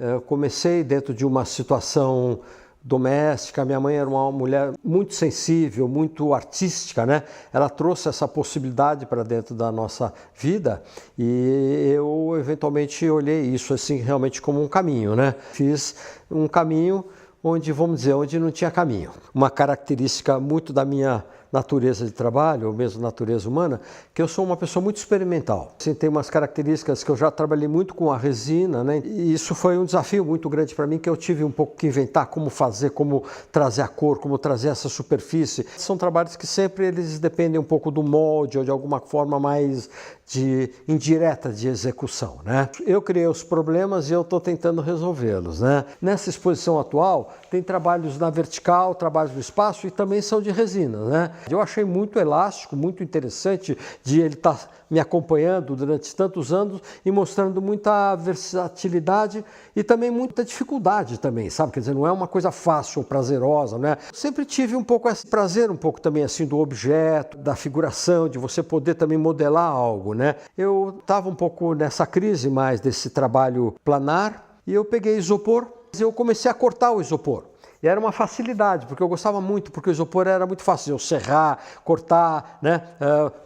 Eu comecei dentro de uma situação doméstica. Minha mãe era uma mulher muito sensível, muito artística, né? Ela trouxe essa possibilidade para dentro da nossa vida e eu eventualmente olhei isso assim realmente como um caminho, né? Fiz um caminho onde, vamos dizer, onde não tinha caminho. Uma característica muito da minha natureza de trabalho, ou mesmo natureza humana, que eu sou uma pessoa muito experimental. Assim, tem umas características que eu já trabalhei muito com a resina, né? E isso foi um desafio muito grande para mim, que eu tive um pouco que inventar como fazer, como trazer a cor, como trazer essa superfície. São trabalhos que sempre eles dependem um pouco do molde ou de alguma forma mais indireta de execução, né? Eu criei os problemas e eu estou tentando resolvê-los, né? Nessa exposição atual, tem trabalhos na vertical, trabalhos no espaço e também são de resina, né? Eu achei muito elástico, muito interessante de ele estar me acompanhando durante tantos anos e mostrando muita versatilidade e também muita dificuldade também, sabe? Quer dizer, não é uma coisa fácil, prazerosa, né? Sempre tive um pouco esse prazer, um pouco também assim do objeto, da figuração, de você poder também modelar algo, né? Eu estava um pouco nessa crise mais desse trabalho planar e eu peguei isopor e eu comecei a cortar o isopor. E era uma facilidade, porque eu gostava muito, porque o isopor era muito fácil de eu serrar, cortar, né,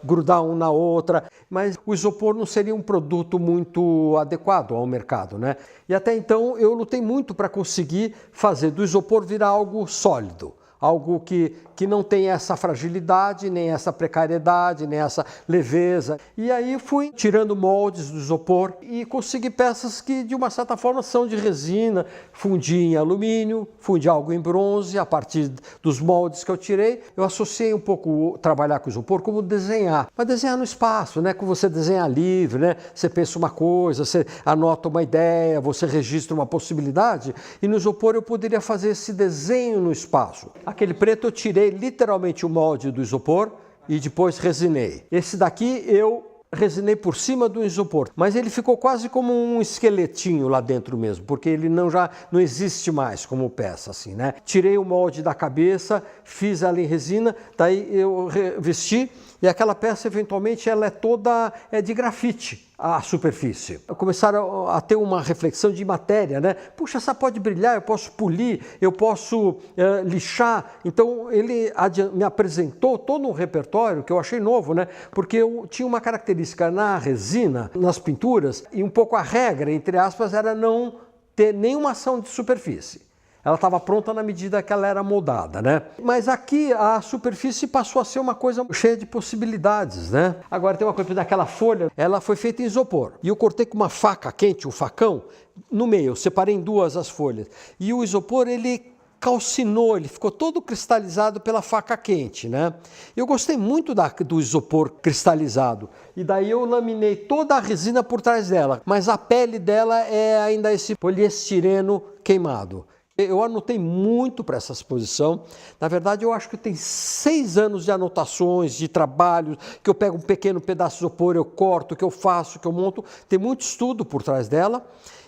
grudar um na outra, mas o isopor não seria um produto muito adequado ao mercado, né? E até então eu lutei muito para conseguir fazer do isopor virar algo sólido. Algo que não tem essa fragilidade, nem essa precariedade, nem essa leveza. E aí fui tirando moldes do isopor e consegui peças que de uma certa forma são de resina, fundi em alumínio, fundi algo em bronze, a partir dos moldes que eu tirei. Eu associei um pouco trabalhar com isopor como desenhar, mas desenhar no espaço, né? Como você desenhar livre, né? Você pensa uma coisa, você anota uma ideia, você registra uma possibilidade e no isopor eu poderia fazer esse desenho no espaço. Aquele preto eu tirei literalmente o molde do isopor e depois resinei. Esse daqui eu resinei por cima do isopor, mas ele ficou quase como um esqueletinho lá dentro mesmo, porque ele já não existe mais como peça assim, né? Tirei o molde da cabeça, fiz ela em resina, daí eu revesti e aquela peça eventualmente ela é toda de grafite. A superfície. Começaram a ter uma reflexão de matéria, né? Puxa, essa pode brilhar, eu posso polir, eu posso lixar. Então ele me apresentou todo um repertório que eu achei novo, né? Porque eu tinha uma característica na resina, nas pinturas, e um pouco a regra, entre aspas, era não ter nenhuma ação de superfície. Ela estava pronta na medida que ela era moldada, né? Mas aqui a superfície passou a ser uma coisa cheia de possibilidades, né? Agora tem uma coisa daquela folha, ela foi feita em isopor. E eu cortei com uma faca quente, um facão, no meio, eu separei em duas as folhas. E o isopor, ele calcinou, ele ficou todo cristalizado pela faca quente, né? Eu gostei muito do isopor cristalizado. E daí eu laminei toda a resina por trás dela. Mas a pele dela é ainda esse poliestireno queimado. Eu anotei muito para essa exposição. Na verdade, eu acho que tem 6 anos de anotações, de trabalhos, que eu pego um pequeno pedaço de isopor, eu corto, que eu faço, que eu monto. Tem muito estudo por trás dela.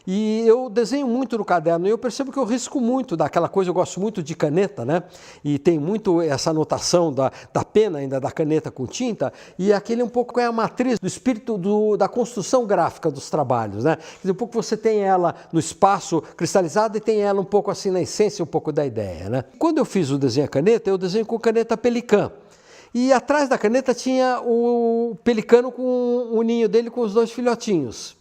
E eu desenho muito no caderno e eu percebo que eu risco muito daquela coisa, eu gosto muito de caneta, né? E tem muito essa anotação da pena ainda, da caneta com tinta, e aquele um pouco é a matriz do espírito da construção gráfica dos trabalhos, né? Quer dizer, um pouco você tem ela no espaço cristalizada e tem ela um pouco assim na essência, um pouco da ideia, né? Quando eu fiz o desenho a caneta, eu desenho com caneta Pelican. E atrás da caneta tinha o pelicano com o ninho dele com os 2 filhotinhos.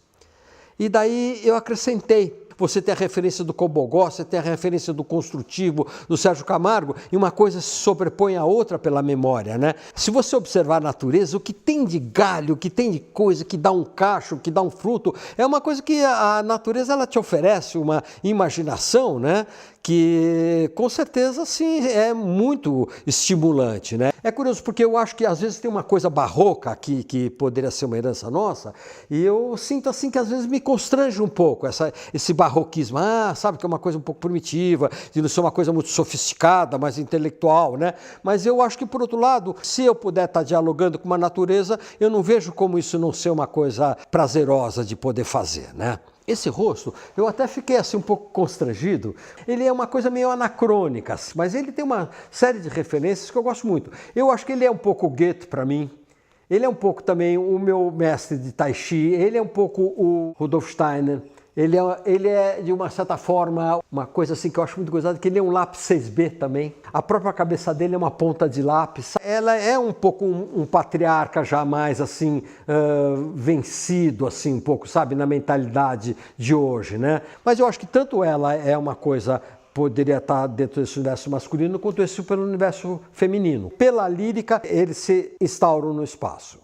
E daí eu acrescentei. Você tem a referência do Cobogó, você tem a referência do Construtivo, do Sérgio Camargo, e uma coisa se sobrepõe à outra pela memória, né? Se você observar a natureza, o que tem de galho, o que tem de coisa que dá um cacho, que dá um fruto, é uma coisa que a natureza ela te oferece uma imaginação, né? Que com certeza sim é muito estimulante, né? É curioso porque eu acho que às vezes tem uma coisa barroca aqui que poderia ser uma herança nossa e eu sinto assim que às vezes me constrange um pouco esse barroquismo, sabe que é uma coisa um pouco primitiva, de não ser uma coisa muito sofisticada, mais intelectual, né? Mas eu acho que por outro lado, se eu puder estar dialogando com a natureza, eu não vejo como isso não ser uma coisa prazerosa de poder fazer, né? Esse rosto, eu até fiquei assim um pouco constrangido, ele é uma coisa meio anacrônica, mas ele tem uma série de referências que eu gosto muito. Eu acho que ele é um pouco Goethe para mim, ele é um pouco também o meu mestre de Tai Chi, ele é um pouco o Rudolf Steiner, Ele é, de uma certa forma, uma coisa assim que eu acho muito gozada, que ele é um lápis 6B também. A própria cabeça dele é uma ponta de lápis. Ela é um pouco um patriarca já mais assim, vencido, assim, um pouco, sabe, na mentalidade de hoje, né? Mas eu acho que tanto ela é uma coisa poderia estar dentro desse universo masculino, quanto esse pelo universo feminino. Pela lírica, eles se instauram no espaço.